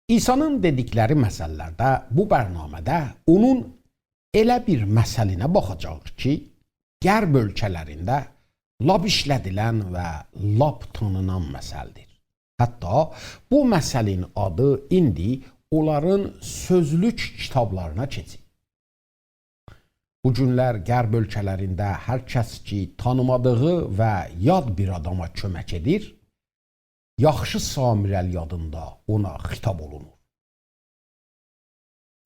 İsa'nın dedikləri məsələlərdə bu bərnamədə onun elə bir məsəlinə baxacağıq ki, Qərb ölkələrində lap işlədilən və lap tanınan məsələdir. Hətta bu məsələnin adı indi onların sözlük kitablarına keçib. Bu günlər Qərb ölkələrində hər kəs ki tanımadığı və yad bir adama kömək edir, yaxşı Samirəl yadında ona xitab olunur.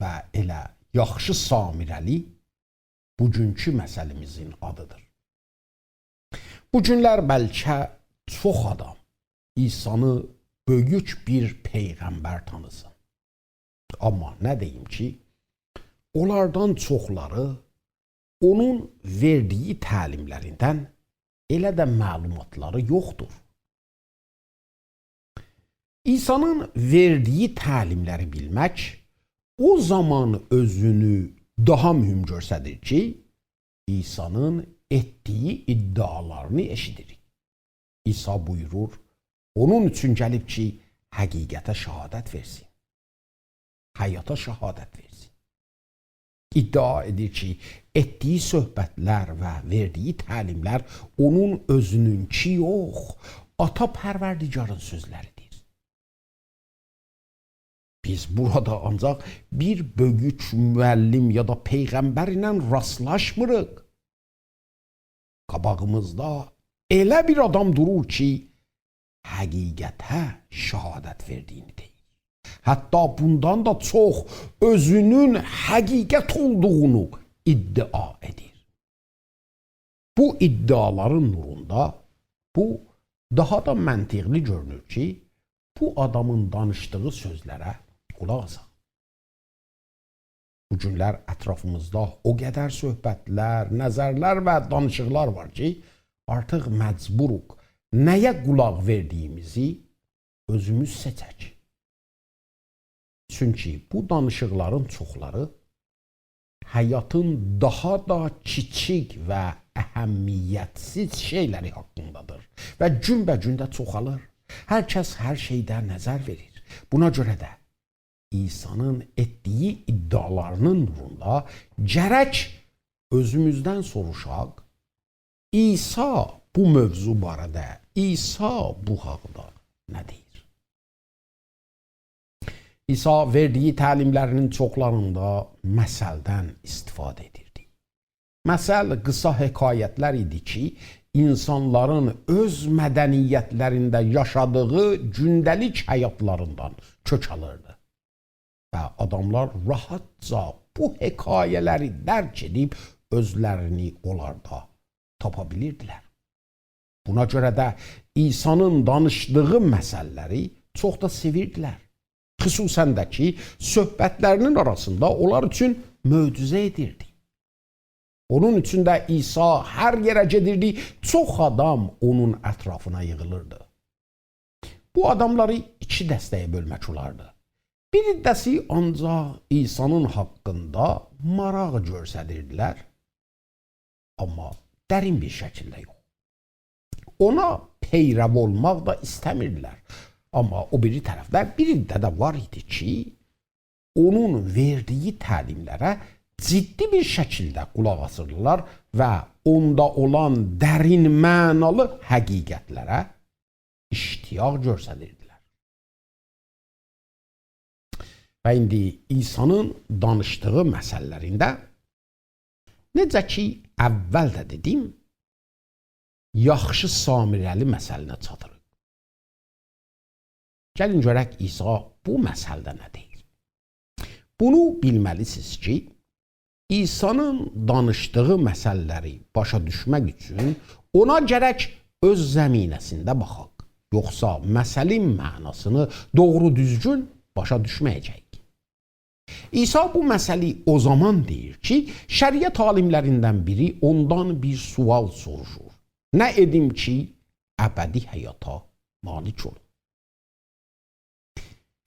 Və elə yaxşı Samirəli bugünkü məsəlimizin adıdır. Bu günlər bəlkə çox adam İsa'nı böyük bir peyğəmbər tanısın. Amma nə deyim ki, onlardan çoxları onun verdiyi təlimlərindən elə də məlumatları yoxdur. İsa'nın verdiyi təlimləri bilmək o zaman özünü daha mühüm göstərir ki, İsa'nın etdiyi iddialarını eşidirik. İsa buyurur, onun üçün gəlib ki, həqiqətə şahadət versin. Həyata şahadət versin. İddia edir ki, etdiyi söhbətlər və verdiyi təlimlər onun özününki yox, ata pərverdigarın sözləridir. Biz burada ancaq bir böyük müəllim ya da peyğəmbər ilə rastlaşmırıq. Qabağımızda elə bir adam durur ki, həqiqətə şahadət verdiyini deyir. Hətta bundan da çox özünün həqiqət olduğunu iddia edir. Bu iddiaların nurunda bu daha da məntiqli görünür ki, bu adamın danışdığı sözlərə qulaq asaq. Bu günlər ətrafımızda o qədər söhbətlər, nəzərlər və danışıqlar var ki, artıq məcburuq nəyə qulaq verdiyimizi özümüz seçək. Çünki bu danışıqların çoxları həyatın daha da kiçik və əhəmiyyətsiz şeyləri haqqındadır və günbəgün də çoxalır. Hər kəs hər şeydə nəzər verir. Buna görə də İsa'nın etdiyi iddialarının nurunda gərək özümüzdən soruşaq, İsa bu mövzu barədə, İsa bu haqda nə deyir? İsa verdiyi təlimlərinin çoxlarında məsəldən istifadə edirdi. Məsəl qısa hekayətlər idi ki, insanların öz mədəniyyətlərində yaşadığı gündəlik həyatlarından kök alırdı. Və adamlar rahatca bu hekayələri dərk edib özlərini onlarda tapa bilirdilər. Buna görə də İsa'nın danışdığı məsələləri çox da sevirdilər. Xüsusən də ki, söhbətlərinin arasında onlar üçün möcüzə edirdi. Onun üçün də İsa hər yerə gedirdi, çox adam onun ətrafına yığılırdı. Bu adamları iki dəstəyə bölmək olardı. Bir iddəsi ancaq İsa'nın haqqında maraq göstərirdilər, amma dərin bir şəkildə yox. Ona peyrəv olmaq da istəmirdilər. Amma o biri tərəfdə bir iddə də var idi ki, onun verdiyi təlimlərə ciddi bir şəkildə qulaq asırdılar və onda olan dərin mənalı həqiqətlərə iştiyaq göstərirdilər. Və indi İsa'nın danışdığı məsələlərində necə ki, əvvəl də dedim, yaxşı Samirəli məsəlinə çatırıq. Gəlin görək İsa bu məsələdə nə deyir? Bunu bilməlisiniz ki, İsa'nın danışdığı məsələləri başa düşmək üçün ona gərək öz zəminəsində baxaq. Yoxsa məsəlin mənasını doğru düzgün başa düşməyəcək. İsa bu məsəli o zaman deyir ki, şəriət alimlərindən biri ondan bir sual soruşur. Nə edim ki, əbədi həyata malik olum?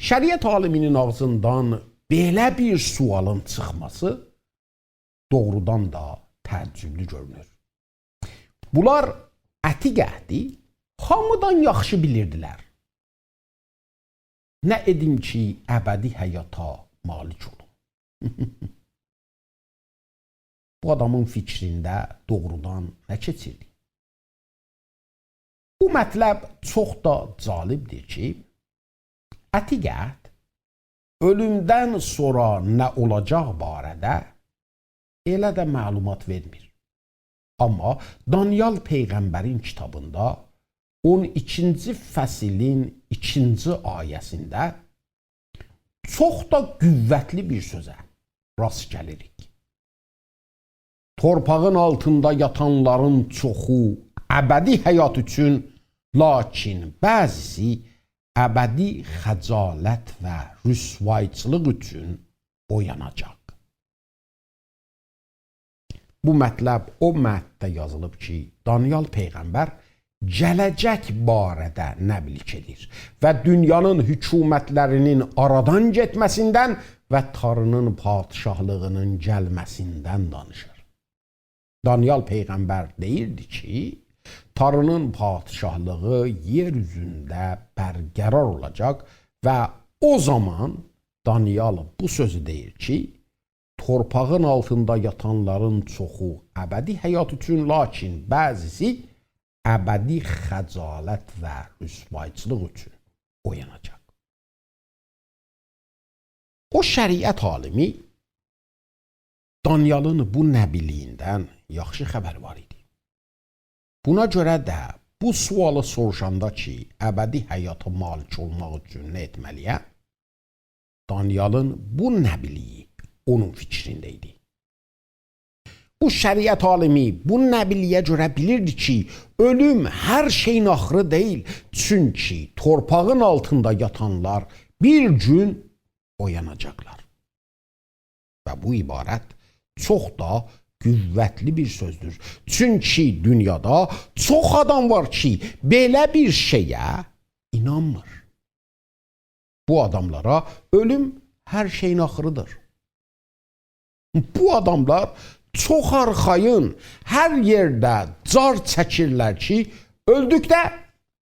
Şəriət aliminin ağzından belə bir sualın çıxması doğrudan da təəccüblü görünür. Bunlar ətiq əhdi hamıdan yaxşı bilirdilər. Nə edim ki, əbədi həyata malik olum? Bu adamın fikrində doğrudan nə keçirdi? Bu mətləb çox da cəlibdir ki, ətiqət ölümdən sonra nə olacaq barədə elə də məlumat vermir. Amma Daniel Peyğəmbərin kitabında 12-ci fəsilin 2-ci ayəsində çox da qüvvətli bir sözə rast gəlirik. Torpağın altında yatanların çoxu əbədi həyat üçün, lakin bəzisi əbədi xəcalət və rüsvayçılıq üçün oyanacaq. Bu mətləb o mətdə yazılıb ki, Daniel Peyğəmbər gələcək barədə nəbliç edir və dünyanın hökumətlərinin aradan getməsindən və Tanrının padişahlığının gəlməsindən danışır. Daniel Peyğəmbər deyirdi ki, Tanrının padişahlığı yer üzündə bərqərar olacaq və o zaman Daniel bu sözü deyir ki, torpağın altında yatanların çoxu əbədi həyat üçün, lakin bəzisi əbədi xəcalət və rüsvayçılıq üçün oyanacaq. O şəriət alimi Daniel'ın bu nəbiliyindən yaxşı xəbər var idi. Buna görə də bu sualı soruşanda ki, əbədi həyata malik olmaq üçün nə etməliyəm? Daniel'ın bu nəbiliyi onun fikrində idi. Bu şəriət alimi bu nəbiliyə görə bilirdi ki, ölüm hər şeyin axırı deyil. Çünki torpağın altında yatanlar bir gün oyanacaqlar. Və bu ibarət çox da qüvvətli bir sözdür. Çünki dünyada çox adam var ki, belə bir şeyə inanmır. Bu adamlara ölüm hər şeyin axırıdır. Bu adamlar çox arxayın, hər yerdə car çəkirlər ki, öldükdə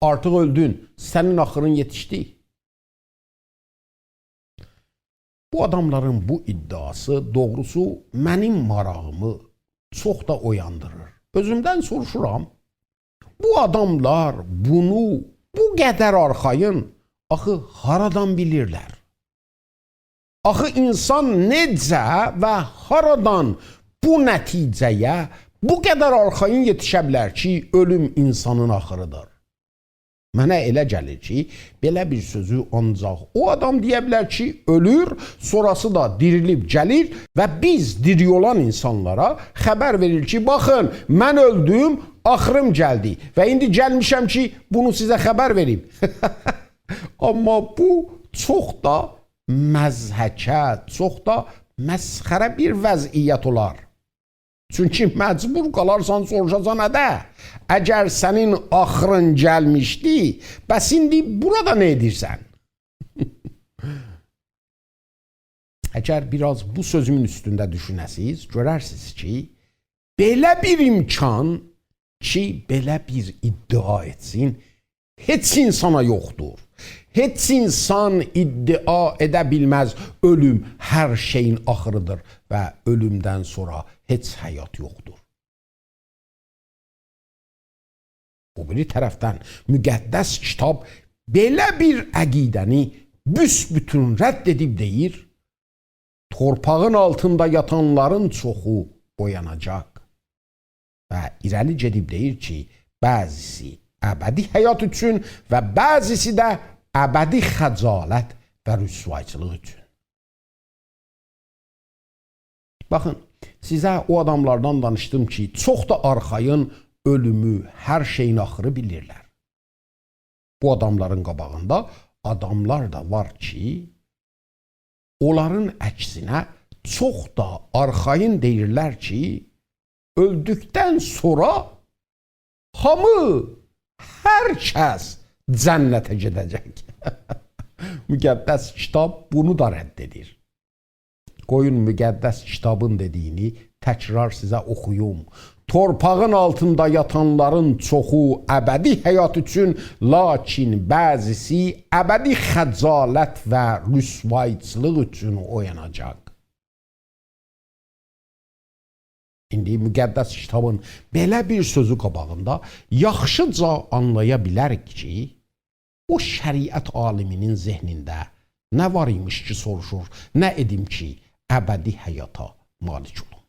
artıq öldün, sənin axırın yetişdi. Bu adamların bu iddiası doğrusu mənim marağımı çox da oyandırır. Özümdən soruşuram, bu adamlar bunu bu qədər arxayın axı haradan bilirlər? Axı insan necə və haradan bu nəticəyə bu qədər arxayın yetişə bilər ki, ölüm insanın axırıdır? Mənə elə gəlir ki, belə bir sözü ancaq o adam deyə bilər ki, ölür, sonrası da dirilib gəlir və biz diri olan insanlara xəbər verir ki, baxın, mən öldüm, axırım gəldi və indi gəlmişəm ki, bunu sizə xəbər verim. Amma bu çox da məzhəkə, çox da məsxərə bir vəziyyət olar. Çünki məcbur qalarsan soruşasan ədə, əgər sənin axırın gəlmişdi, bəs indi burada nə edirsən? Əgər biraz bu sözümün üstündə düşünəsiniz, görərsiniz ki, belə bir imkan ki, belə bir iddia etsin, heç insana yoxdur. Heç insan iddia edə bilməz, ölüm hər şeyin axırıdır və ölümdən sonra heç həyat yoxdur. O biri tərəfdən müqəddəs kitab belə bir əqidəni büsbütün rədd edib deyir, torpağın altında yatanların çoxu oyanacaq və irəli gedib deyir ki, bəzisi əbədi həyat üçün və bəzisi də əbədi xəcalət və rüsvayçılıq üçün. Baxın, sizə o adamlardan danışdım ki, çox da arxayın ölümü, hər şeyin axırı bilirlər. Bu adamların qabağında adamlar da var ki, onların əksinə çox da arxayın deyirlər ki, öldükdən sonra hamı, hər kəs cənnətə gedəcək. Müqəddəs kitab bunu da rədd edir. Qoyun müqəddəs kitabın dediyini təkrar sizə oxuyum. Torpağın altında yatanların çoxu əbədi həyat üçün, lakin bəzisi əbədi xəcalət və rüsvayçılıq üçün oyanacaq. İndi müqəddəs kitabın belə bir sözü qabağında yaxşıca anlaya bilərik ki, o şəriət aliminin zehnində nə var imiş ki soruşur, nə edim ki əbədi həyata malik olum.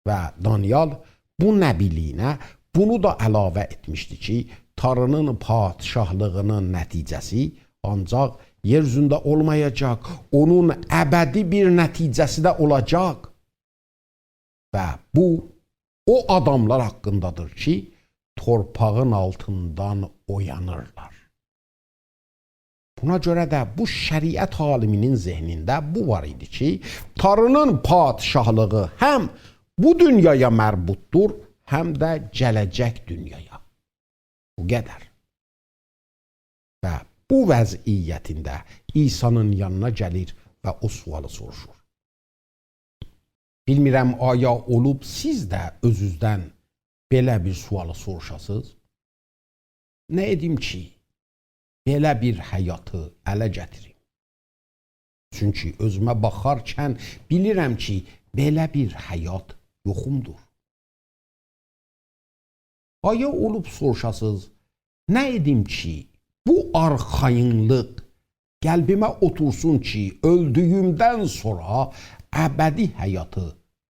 Və Daniel bu nəbiliyinə bunu da əlavə etmişdi ki, Tanrının padişahlığının nəticəsi ancaq yer üzündə olmayacaq, onun əbədi bir nəticəsi də olacaq. Və bu, o adamlar haqqındadır ki, torpağın altından oyanırlar. Buna görə də bu şəriət aliminin zehnində bu var idi ki, Tanrının padişahlığı həm bu dünyaya mərbutdur, həm də gələcək dünyaya. Bu qədər. Və bu vəziyyətində İsa'nın yanına gəlir və o sualı soruşur. Bilmirəm, aya olub siz də özünüzdən belə bir sualı soruşasınız? Nə edim ki, belə bir həyatı ələ gətirim? Çünki özümə baxarkən bilirəm ki, belə bir həyat yoxumdur. Aya olub soruşasınız, nə edim ki, bu arxayınlıq qəlbimə otursun ki, öldüyümdən sonra əbədi həyatı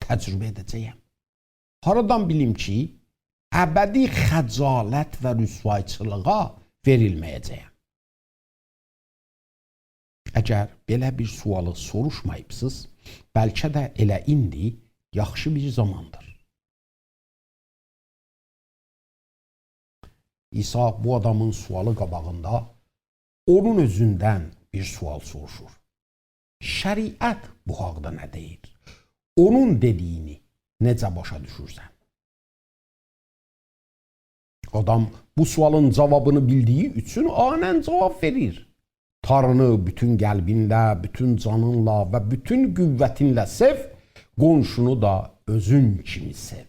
təcrübə edəcəyəm. Haradan bilim ki, əbədi xəcalət və rüsvayçılığa verilməyəcəyəm. Əgər belə bir sualı soruşmayıbsınız, bəlkə də elə indi yaxşı bir zamandır. İsa bu adamın sualı qabağında onun özündən bir sual soruşur. Şəriət bu haqda nə deyir? Onun dediyini necə başa düşürsən? Adam bu sualın cavabını bildiyi üçün anən cavab verir. Tanrını bütün qəlbinlə, bütün canınla və bütün qüvvətinlə sev, qonşunu da özün kimi sev.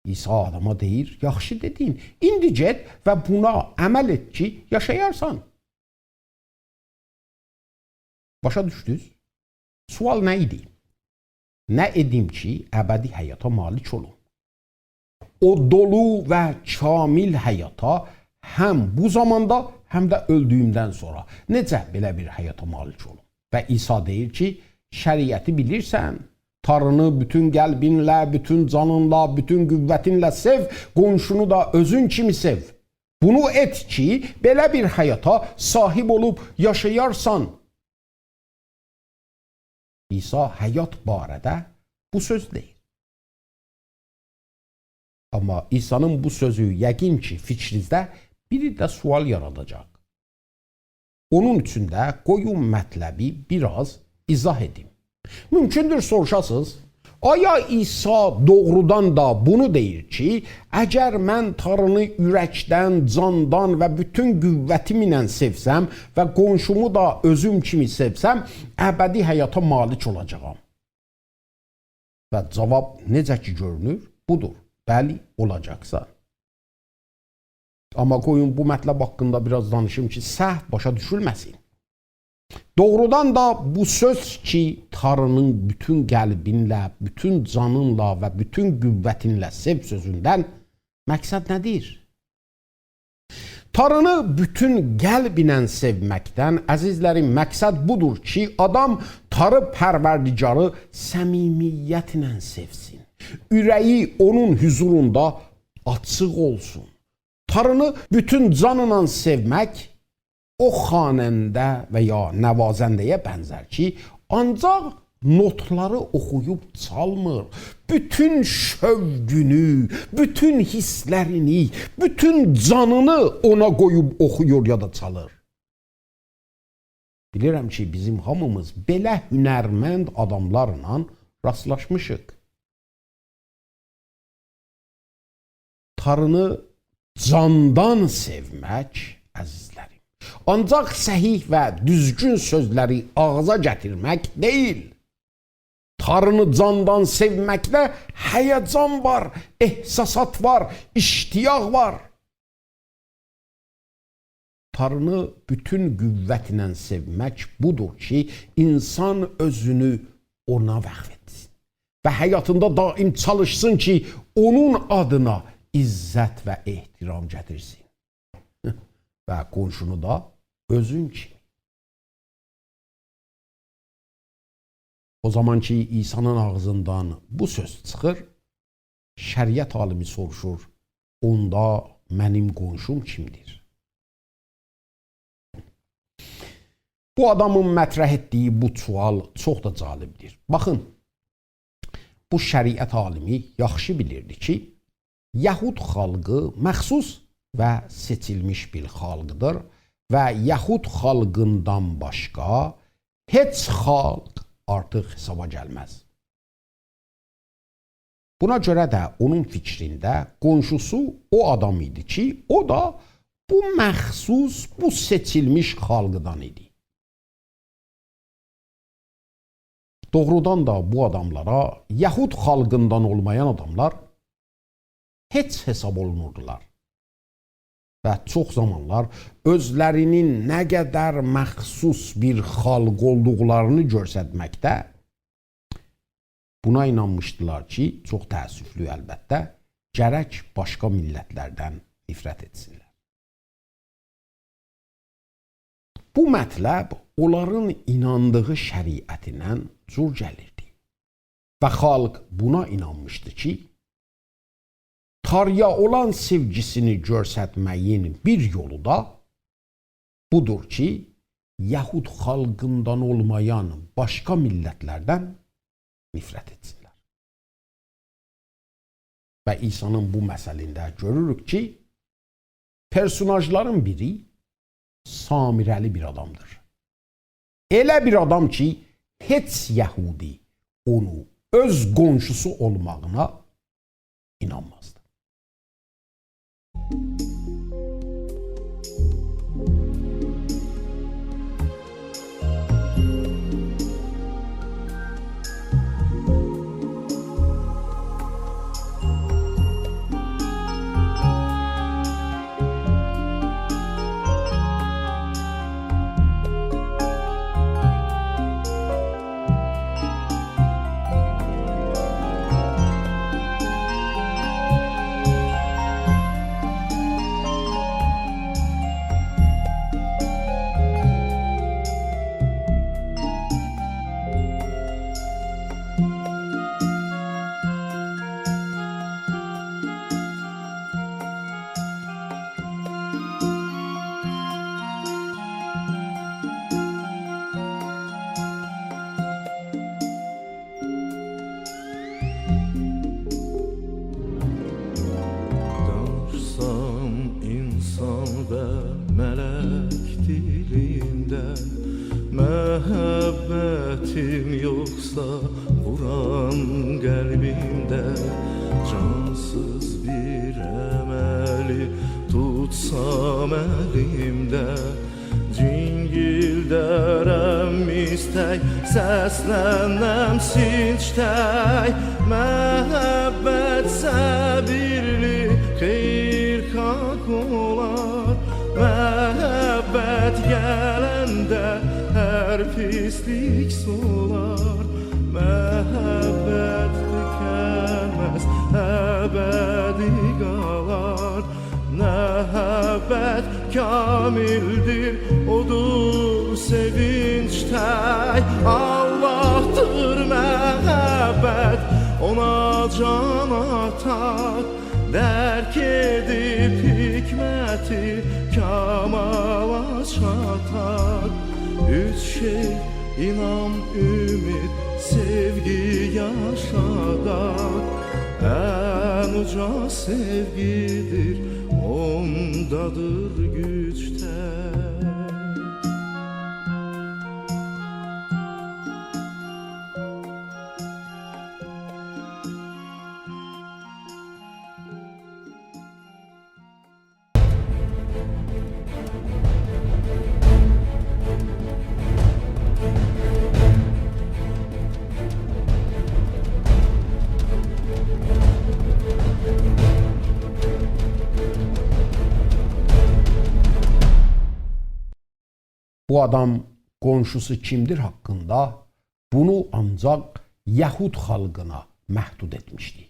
İsa adama deyir, yaxşı dedin, indi get və buna əməl et ki, yaşayarsan. Başa düşdünüz? Sual nə idi? Nə edim ki, əbədi həyata malik olum? O dolu və kamil həyata həm bu zamanda, həm də öldüyümdən sonra necə belə bir həyata malik olum? Və İsa deyir ki, şəriəti bilirsən, Tanrını bütün qəlbinlə, bütün canınla, bütün qüvvətinlə sev, qonşunu da özün kimi sev. Bunu et ki, belə bir həyata sahib olub yaşayarsan. İsa həyat barədə bu söz deyir. Amma İsa'nın bu sözü yəqin ki, fikrinizdə biri də sual yaradacaq. Onun üçün də qoyun mətləbi biraz izah edim. Mümkündür soruşasınız, aya İsa doğrudan da bunu deyir ki, əgər mən Tanrını ürəkdən, candan və bütün qüvvətimlə sevsəm və qonşumu da özüm kimi sevsəm, əbədi həyata malik olacağam. Və cavab necə ki görünür, budur. Bəli, olacaqsa. Amma qoyun bu mətləb haqqında biraz danışım ki, səhv başa düşülməsin. Doğrudan da bu söz ki, Tanrının bütün qəlbinlə, bütün canınla və bütün qüvvətinlə sev sözündən məqsəd nədir? Tanrını bütün qəlbinlə sevməkdən, əzizlərim, məqsəd budur ki, adam Tanrı pərverdigarı səmimiyyətlə sevsin. Ürəyi onun huzurunda açıq olsun. Tanrını bütün canınla sevmək, o xanəndə və ya nəvazəndəyə bənzər ki, ancaq notları oxuyub çalmır. Bütün şövqünü, bütün hisslərini, bütün canını ona qoyub oxuyur ya da çalır. Bilirəm ki, bizim hamımız belə hünərmənd adamlarla rastlaşmışıq. Tanrını candan sevmək, əzizlərim, Ancaq səhih və düzgün sözləri ağza gətirmək deyil. Tanrını candan sevməkdə həyəcan var, ehsasat var, iştiyaq var. Tanrını bütün qüvvətlə sevmək budur ki, insan özünü ona vəqf etsin və həyatında daim çalışsın ki, onun adına izzət və ehtiram gətirsin. Və qonşunu da özün kimi. O zaman ki, İsa'nın ağzından bu söz çıxır, şəriət alimi soruşur, onda mənim qonşum kimdir? Bu adamın mətrəh etdiyi bu sual çox da cəlibdir. Baxın, bu şəriət alimi yaxşı bilirdi ki, Yahud xalqı məxsus və seçilmiş bir xalqıdır və Yahud xalqından başqa heç xalq artıq hesaba gəlməz. Buna görə də onun fikrində qonşusu o adam idi ki, o da bu məxsus, bu seçilmiş xalqıdan idi. Doğrudan da bu adamlara Yahud xalqından olmayan adamlar heç hesab olunurdular. Və çox zamanlar özlərinin nə qədər məxsus bir xalq olduqlarını göstərməkdə buna inanmışdılar ki, çox təəssüflü əlbəttə, gərək başqa millətlərdən nifrət etsinlər. Bu mətləb onların inandığı şəriətindən cür gəlirdi. Və xalq buna inanmışdı ki, Tanrıya olan sevgisini göstərməyin bir yolu da budur ki, Yahud xalqından olmayan başqa millətlərdən nifrət etsinlər. Və İsa'nın bu məsəlində görürük ki, personajların biri samirəli bir adamdır. Elə bir adam ki, heç Yahudi onu öz qonşusu olmağına inanmazdı. Məhəbbətim yoxsa vuran qəlbimdə, cansız bir əməli tutsam əlimdə, cingildərəm istək, səslənəm sinctək, məhəbbət səbirli xeyrxalq olar, məhəbbət gələndə hər pislik solar, məhəbbət tükənməz, əbədi qalar, məhəbbət kamildir, odur sevinç tək, Allahdır məhəbbət, ona can atar, dərk edib hikməti kamala çatar. Üç şey inan, ümid, sevgi yaşadak, ən uca sevgidir, ondadır gücdə. bu adam qonşusu kimdir haqqında bunu ancaq Yahud xalqına məhdud etmişdi.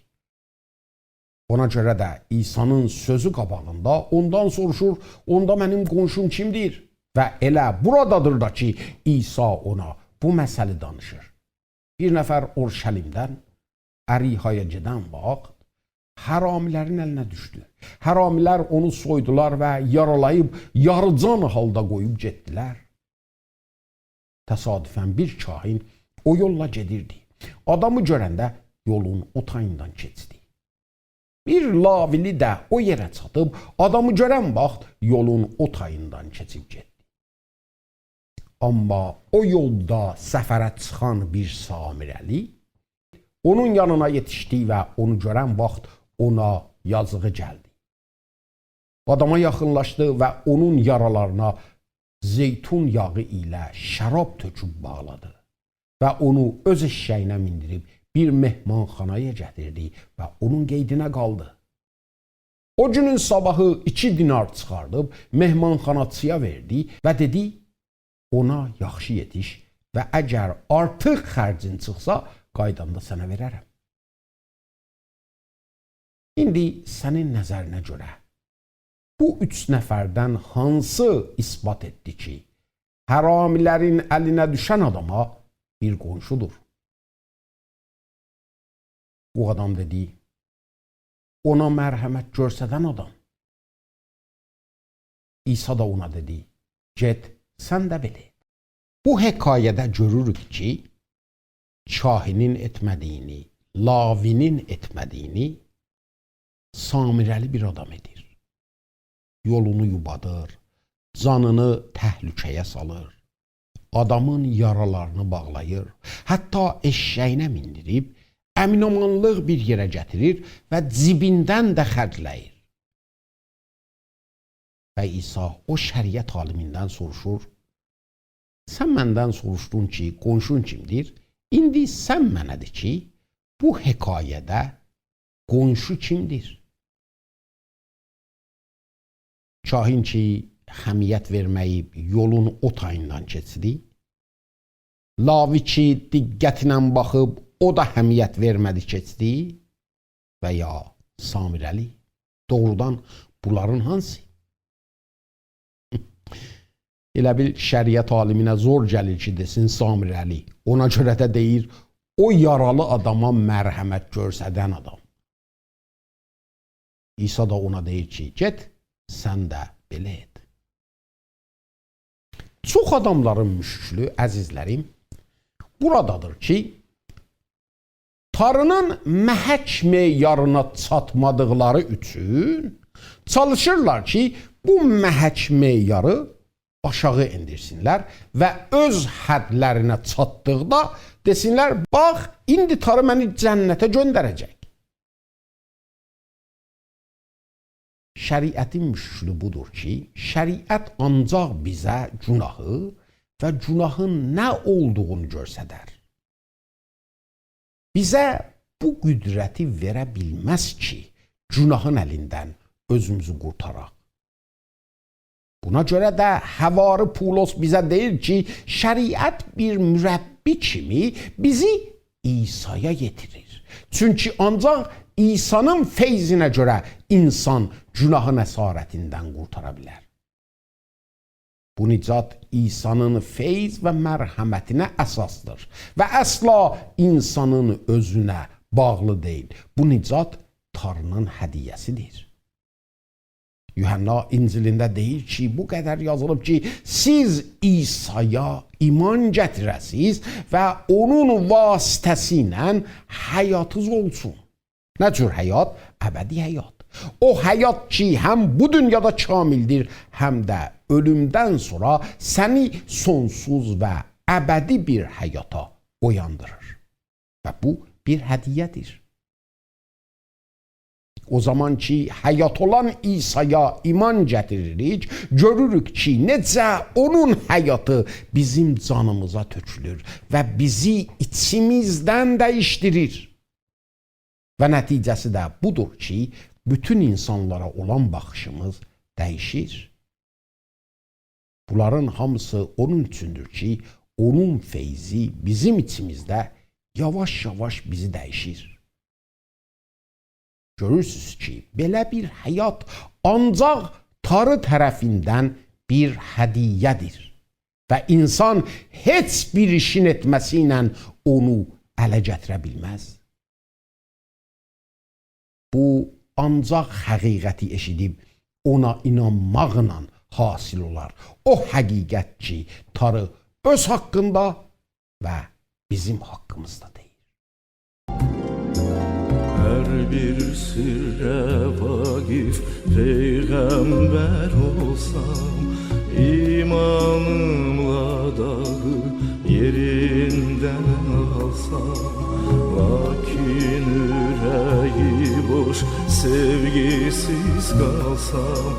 Ona görə də İsa'nın sözü qabağında ondan soruşur, onda mənim qonşum kimdir? Və elə buradadır da ki, İsa ona bu məsələ danışır. Bir nəfər Orşəlimdən Ərihaya gedən vaxt həramilərin əlinə düşdü. Həramilər onu soydular və yaralayıb yarıcan halda qoyub getdilər. Təsadüfən bir kahin o yolla gedirdi. Adamı görəndə yolun o tayından keçdi. Bir lavili də o yerə çatıb adamı görən vaxt yolun o tayından keçib getdi. Amma o yolda səfərə çıxan bir Samirəli onun yanına yetişdi və onu görən vaxt ona yazığı gəldi. Adama yaxınlaşdı və onun yaralarına zeytun yağı ilə şərab töküb bağladı və onu öz eşşəyinə mindirib bir mehmanxanaya gətirdi və onun qeydinə qaldı. O günün sabahı 2 dinar çıxardıb mehmanxanaçıya verdi və dedi, ona yaxşı yetiş və əgər artıq xərcin çıxsa, qaydanda sənə verərəm. İndi sənin nəzərinə görə bu 3 nəfərdən hansı isbat etdi ki, həramilərin əlinə düşən adama bir qonşudur? O adam dedi, ona mərhəmət görsədən adam. İsa da ona dedi, get, sən də belə et. Bu hekayədə görürük ki, kahinin etmədiyini, lavinin etmədiyini Samirəli bir adam edir. Yolunu yubadır, canını təhlükəyə salır, adamın yaralarını bağlayır, hətta eşşəyinə mindirib, əminamanlıq bir yerə gətirir və cibindən də xərcləyir. Və İsa o şəriət alimindən soruşur, sən məndən soruşdun ki, qonşun kimdir? İndi sən mənə de ki, bu hekayədə qonşu kimdir? Kahin ki, həmiyyət verməyib yolun o tayından keçdi, lavi ki, diqqətinə baxıb o da həmiyyət vermədi keçdi və ya Samirəli, doğrudan bunların hansı? Elə bil şəriət aliminə zor gəlir ki, desin Samirəli. Ona görə də deyir, o yaralı adama mərhəmət görsədən adam. İsa da ona deyir ki, get, sən də belə et. Çox adamların müşkülü, əzizlərim, buradadır ki, Tanrının məhəc meyarına çatmadıqları üçün çalışırlar ki, bu məhəc meyarı aşağı endirsinlər və öz hədlərinə çatdıqda desinlər, bax, indi Tanrı məni cənnətə göndərəcək. Şəriətin müşkülü budur ki, şəriət ancaq bizə günahı və günahın nə olduğunu görsədər. Bizə bu qüdrəti verə bilməz ki, günahın əlindən özümüzü qurtaraq. Buna görə də Həvarı Pulos bizə deyir ki, şəriət bir mürəbbi kimi bizi İsa'ya yetirir. Çünki ancaq İsa'nın feyzinə görə insan günahın əsarətindən qurtara bilər. Bu nicat İsa'nın feyz və mərhəmətinə əsasdır və əsla insanın özünə bağlı deyil. Bu nicat Tanrının hədiyyəsidir. Yuhanna İncilində deyir ki, bu qədər yazılıb ki, siz İsa'ya iman gətirəsiniz və onun vasitəsilə həyatınız olsun. Nə cür həyat? Əbədi həyat. O həyat ki, həm bu dünyada kamildir, həm də ölümdən sonra səni sonsuz və əbədi bir həyata oyandırır. Və bu bir hədiyyədir. O zaman ki, həyat olan İsa'ya iman gətiririk, görürük ki, necə onun həyatı bizim canımıza tökülür və bizi içimizdən dəyişdirir. Və nəticəsi də budur ki, bütün insanlara olan baxışımız dəyişir. Bunların hamısı onun üçündür ki, onun feyzi bizim içimizdə yavaş-yavaş bizi dəyişir. Görürsünüz ki, belə bir həyat ancaq Tanrı tərəfindən bir hədiyyədir və insan heç bir işin etməsi ilə onu ələ gətirə bilməz. Bu ancaq həqiqəti eşidib ona inanmaqla hasil olar. O həqiqət ki, Tanrı öz haqqında və bizim haqqımızda deyir. Her bir sirre vakif peygamber olsam, imanımla dağı yerinden alsam, lakin yüreği boş sevgisiz kalsam,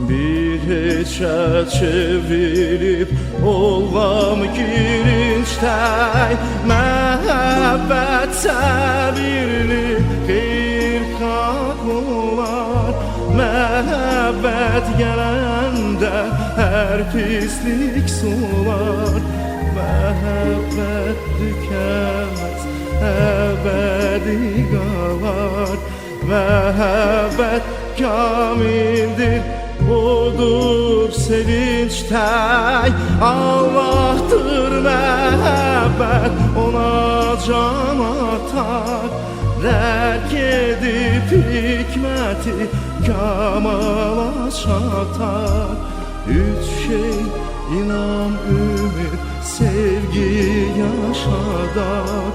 bir heçe çevrilip olmam girinçten, mehabbet sabirli kırkak olar. Mehabbet gelende her pislik solar. Mehabbet tükenmez, ebedi kalar. Mehabbet kamildir, odur sevinçten. Allah'tır mehabbet, ona can atar. Dərk edib hikməti kamala çatar. Üç şey inan, ümid, sevgi yaşadar.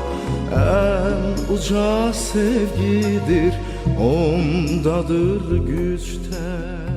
En uca sevgidir, ondadır güçten.